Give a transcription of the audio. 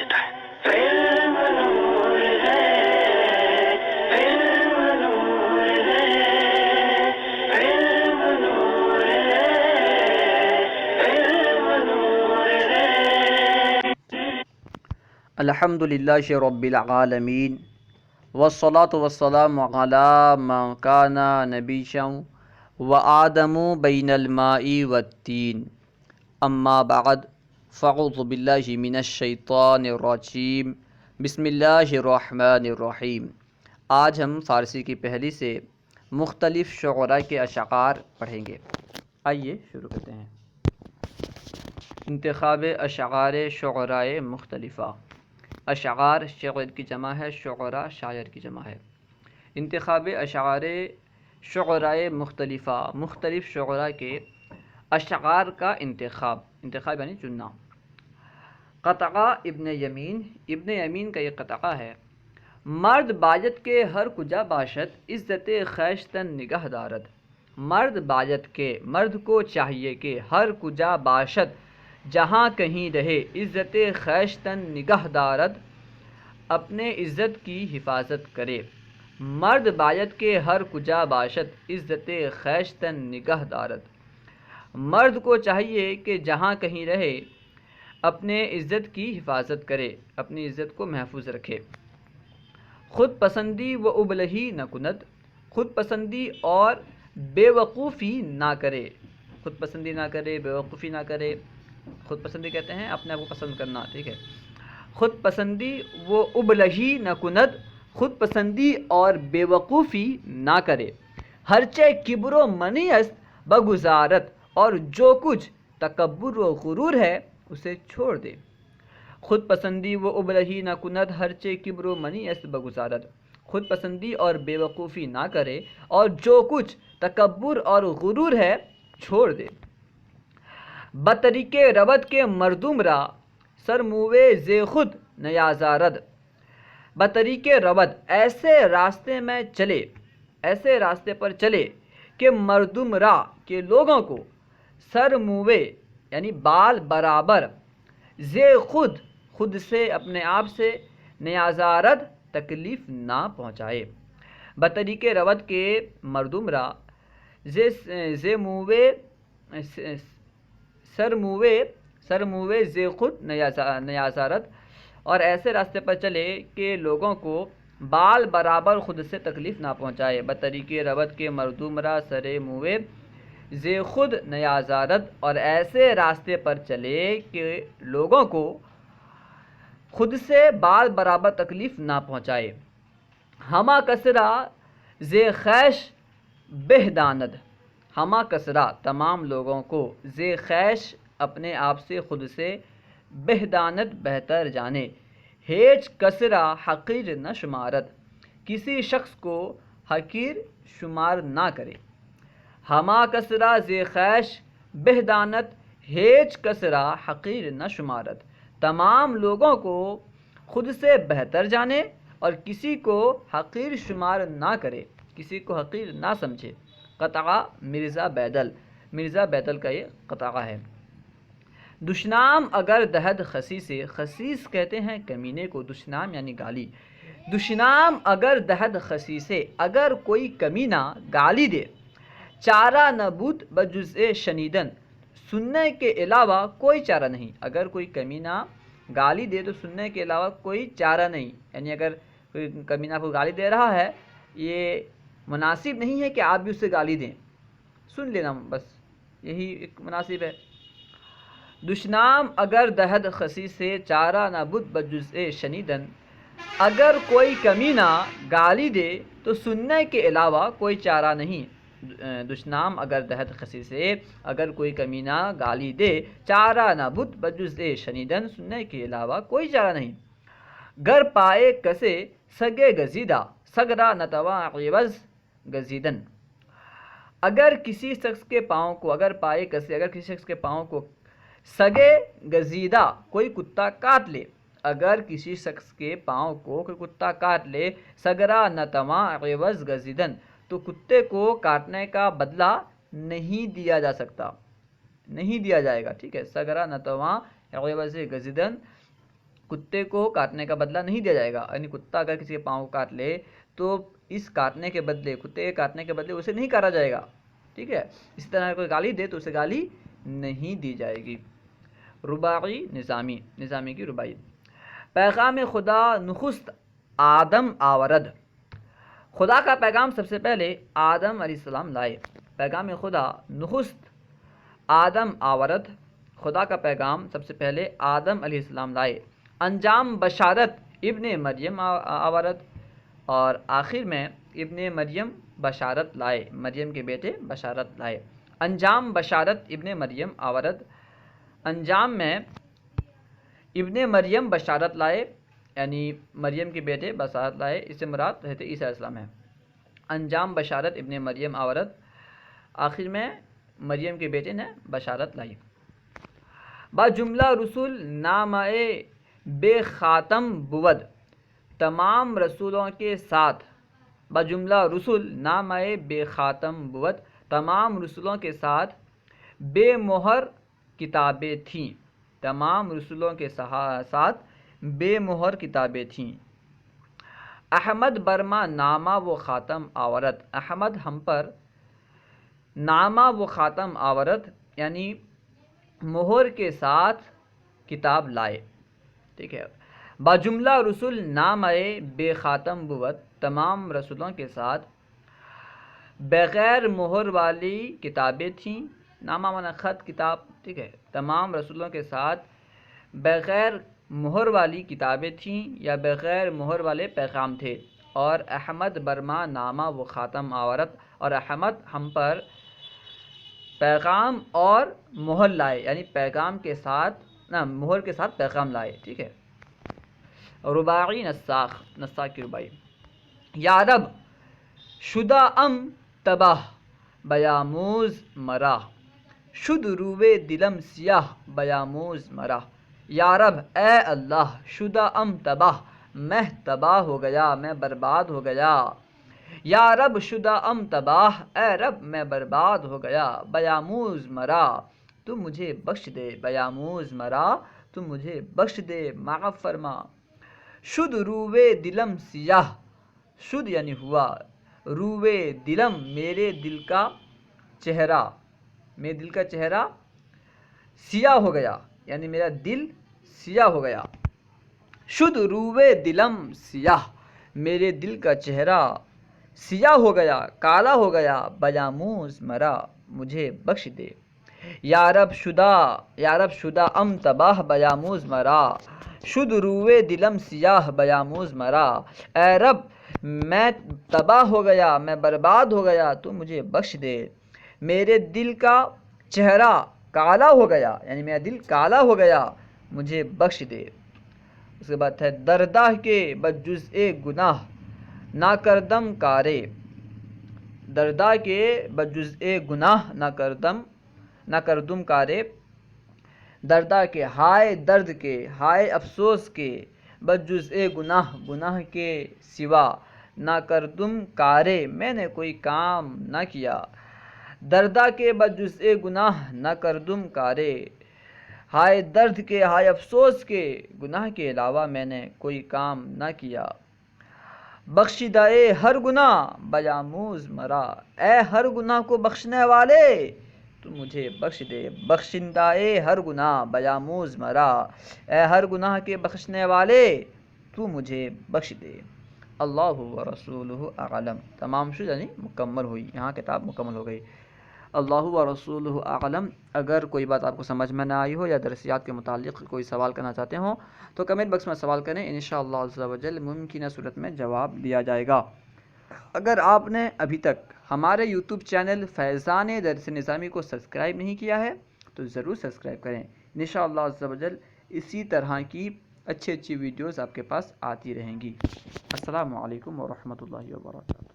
دیتا ہے۔ علم نور ہے، علم نور ہے، علم نور ہے، علم نور ہے۔ الحمدللہ رب العالمین والصلاة والسلام علی من کان نبیًا وآدم بین الماء والتین، اما بعد فاعوذ باللہ من الشیطان الرجیم، بسم اللہ الرحمن الرحیم۔ آج ہم فارسی کی پہلی سے مختلف شعراء کے اشعار پڑھیں گے۔ آئیے شروع کرتے ہیں۔ انتخاب اشعار شعراء مختلفہ۔ اشعار شعر کی جمع ہے، شعراء شاعر کی جمع ہے۔ انتخاب اشعار شعراء مختلفہ، مختلف شعراء کے اشعار کا انتخاب یعنی چننا۔ قطعہ ابن یمین، ابن یمین کا یہ قطعہ ہے: مرد باید کے ہر کجا باشد، عزت خویشتن نگہ دارد۔ مرد باید کے، مرد کو چاہیے کہ ہر کجا باشد، جہاں کہیں رہے، عزت خویشتن نگہ دارد، اپنے عزت کی حفاظت کرے۔ مرد باید کے ہر کجا باشد، عزت خویشتن نگہ دارد۔ مرد کو چاہیے کہ جہاں کہیں رہے، اپنے عزت کی حفاظت کرے، اپنی عزت کو محفوظ رکھے۔ خود پسندی و ابلہی نہ کند، خود پسندی اور بے وقوفی نہ کرے۔ خود پسندی نہ کرے، بے وقوفی نہ کرے۔ خود پسندی کہتے ہیں اپنے آپ کو پسند کرنا، ٹھیک ہے۔ خود پسندی و ابلہی نہ کند، خود پسندی اور بے وقوفی نہ کرے۔ ہرچہ کبر و منی است بگزارت، اور جو کچھ تکبر و غرور ہے اسے چھوڑ دے۔ خود پسندی و ابلہی نہ کند، ہرچہ کبر و منی است بگزارت، خود پسندی اور بے وقوفی نہ کرے، اور جو کچھ تکبر اور غرور ہے چھوڑ دے۔ بطریق رود کے مردم را، سر موے ز خود نیازارد۔ بطریق رود، ایسے راستے میں چلے، ایسے راستے پر چلے کہ مردم را، کے لوگوں کو، سر موے یعنی بال برابر، ز خود، خود سے، اپنے آپ سے، نیازارد تکلیف نہ پہنچائے۔ بطریق رود کے مردم را، ز موے، سر موے ز خود نیازارد، اور ایسے راستے پر چلے کہ لوگوں کو بال برابر خود سے تکلیف نہ پہنچائے۔ بطریق رود کے مردم را، سر موے ز خود نیازارد، اور ایسے راستے پر چلے کہ لوگوں کو خود سے بال برابر تکلیف نہ پہنچائے۔ ہما کسرا ز خویش بہ داند، ہما کسرا تمام لوگوں کو، ز خویش اپنے آپ سے، خود سے، بہ داند بہتر جانے، ہیچ کسرا حقیر نہ شمارد، کسی شخص کو حقیر شمار نہ کرے۔ ہما کسرا ز خویش بہ داند، ہیچ کسرا حقیر نہ شمارد، تمام لوگوں کو خود سے بہتر جانے اور کسی کو حقیر شمار نہ کرے، کسی کو حقیر نہ سمجھے۔ قطعہ مرزا بیدل، مرزا بیدل کا یہ قطعہ ہے۔ دشنام اگر دہد خسیسے، خسیس کہتے ہیں کمینے کو، دشنام یعنی گالی۔ دشنام اگر دہد خسیسے، اگر کوئی کمینہ گالی دے، چارہ نہ بود بجزء شنیدن، سننے کے علاوہ کوئی چارہ نہیں۔ اگر کوئی کمینہ گالی دے تو سننے کے علاوہ کوئی چارہ نہیں، یعنی اگر کوئی کمینہ کو گالی دے رہا ہے، یہ مناسب نہیں ہے کہ آپ بھی اسے گالی دیں، سن لینا بس، یہی ایک مناسب ہے۔ دشنام اگر دہد خسیسے، چارہ نہ بود بجزء شنیدن، اگر کوئی کمینہ گالی دے تو سننے کے علاوہ کوئی چارہ نہیں۔ دشنام اگر دہد خسیسے، اگر کوئی کمینہ گالی دے، چارہ نہ بود بجزء شنیدن، سننے کے علاوہ کوئی چارہ نہیں۔ گر پائے کسے سگے گزیدہ، سگرا نتواں عوض گزیدن، اگر کسی شخص کے پاؤں کو، اگر پائے کسے، اگر کسی شخص کے پاؤں کو، سگے گزیدہ کوئی کتا کاٹ لے، اگر کسی شخص کے پاؤں کو کوئی کتا کاٹ لے، سگرا نتواں عوض گزیدن، تو کتے کو کاٹنے کا بدلہ نہیں دیا جا سکتا، نہیں دیا جائے گا، ٹھیک ہے۔ سگرا نتواں عوض گزیدن، کتے کو کاٹنے کا بدلہ نہیں دیا جائے گا، یعنی کتا اگر کسی کے پاؤں کو کاٹ لے تو اس کاٹنے کے بدلے، کتے کے کاٹنے کے بدلے اسے نہیں کاٹا جائے گا، ٹھیک ہے. اسی طرح کوئی گالی دے تو اسے گالی نہیں دی جائے گی. رباعی نظامی کی رباعی. پیغام خدا نخست آدم آورد. خدا کا پیغام سب سے پہلے آدم علیہ السلام لائے. پیغام خدا نخست آدم آورد. خدا کا پیغام سب سے پہلے آدم علیہ السلام لائے. انجام بشارت ابن مریم آورد، اور آخر میں ابن مریم بشارت لائے، مریم کے بیٹے بشارت لائے. انجام بشارت ابن مریم آورد، انجام میں ابن مریم بشارت لائے، یعنی مریم کے بیٹے بشارت لائے، اس سے مراد حضرت عیسیٰ علیہ السلام ہے. انجام بشارت ابن مریم آورد، آخر میں مریم کے بیٹے نے بشارت لائی. با جملہ رسول نامہ بے خاتم بود. تمام رسولوں کے ساتھ، بجملہ رسول نامہ بے خاتم بود، تمام رسولوں کے ساتھ بے مہر کتابیں تھیں. تمام رسولوں کے ساتھ بے مہر کتابیں تھیں. احمد برما نامہ و خاتم آورت. احمد ہم پر نامہ و خاتم آورت، یعنی مہر کے ساتھ کتاب لائے، ٹھیک ہے. باجملہ رسول نامہ بے خاتم بود، تمام رسولوں کے ساتھ بغیر مہر والی کتابیں تھیں. نامہ مانا خط، کتاب، ٹھیک ہے. تمام رسولوں کے ساتھ بغیر مہر والی کتابیں تھیں یا بغیر مہر والے پیغام تھے. اور احمد برما نامہ و خاتم آورت، اور احمد ہم پر پیغام اور مہر لائے، یعنی پیغام کے ساتھ مہر کے ساتھ پیغام لائے، ٹھیک ہے. رباعی نساخ کی رباعی. یا رب شدہ ام تباہ بیاموز مرا. شد روے دلم سیاہ بیاموز مرا. یا رب اے اللہ، شدہ ام تباہ، میں تباہ ہو گیا، میں برباد ہو گیا. یا رب شدہ ام تباہ، اے رب میں برباد ہو گیا. بیاموز مرا، تو مجھے بخش دے. بیاموز مرا، تو مجھے بخش دے، معاف فرما. شد روے دلم سیاہ، شد یعنی ہوا، روے دلم میرے دل کا چہرہ، میرے دل کا چہرہ سیاہ ہو گیا، یعنی میرا دل سیاہ ہو گیا. شد روے دلم سیاہ، میرے دل کا چہرہ سیاہ ہو گیا، کالا ہو گیا. بیاموز مرا، مجھے بخش دے. یا رب شدہ ام تباہ بیاموز مرا. شد روے دلم سیاہ بیاموز مرا. اے رب میں تباہ ہو گیا، میں برباد ہو گیا، تو مجھے بخش دے. میرے دل کا چہرہ کالا ہو گیا، یعنی میرا دل کالا ہو گیا، مجھے بخش دے. اس کے بعد ہے دردہ کے بجزء گناہ نہ کردم کارے. دردہ کے بجزء گناہ نہ کردم کارے. دردہ کے ہائے درد کے، ہائے افسوس کے، بجزء گناہ کے سوا، نہ کردم کارے میں نے کوئی کام نہ کیا. دردہ کے بجزء گناہ نہ کردم کارے. ہائے درد کے، ہائے افسوس کے، گناہ کے علاوہ میں نے کوئی کام نہ کیا. بخشیدہ ہر گناہ بیاموز مرا. اے ہر گناہ کو بخشنے والے، تو مجھے بخش دے. بخشندہ ہر گناہ بیاموز مرا. اے ہر گناہ کے بخشنے والے، تو مجھے بخش دے. اللہ و رسولہ اعلم. تمام شد یعنی مکمل ہوئی، یہاں کتاب مکمل ہو گئی. اللہ و رسولہ اعلم. اگر کوئی بات آپ کو سمجھ میں نہ آئی ہو یا درسیات کے متعلق کوئی سوال کرنا چاہتے ہوں تو کمنٹ باکس میں سوال کریں، انشاءاللہ عز و جل ممکنہ صورت میں جواب دیا جائے گا. اگر آپ نے ابھی تک ہمارے یوٹیوب چینل فیضان درس نظامی کو سبسکرائب نہیں کیا ہے تو ضرور سبسکرائب کریں. انشاءاللہ عز و جل اسی طرح کی اچھی ویڈیوز آپ کے پاس آتی رہیں گی. السلام علیکم ورحمۃ اللہ وبرکاتہ.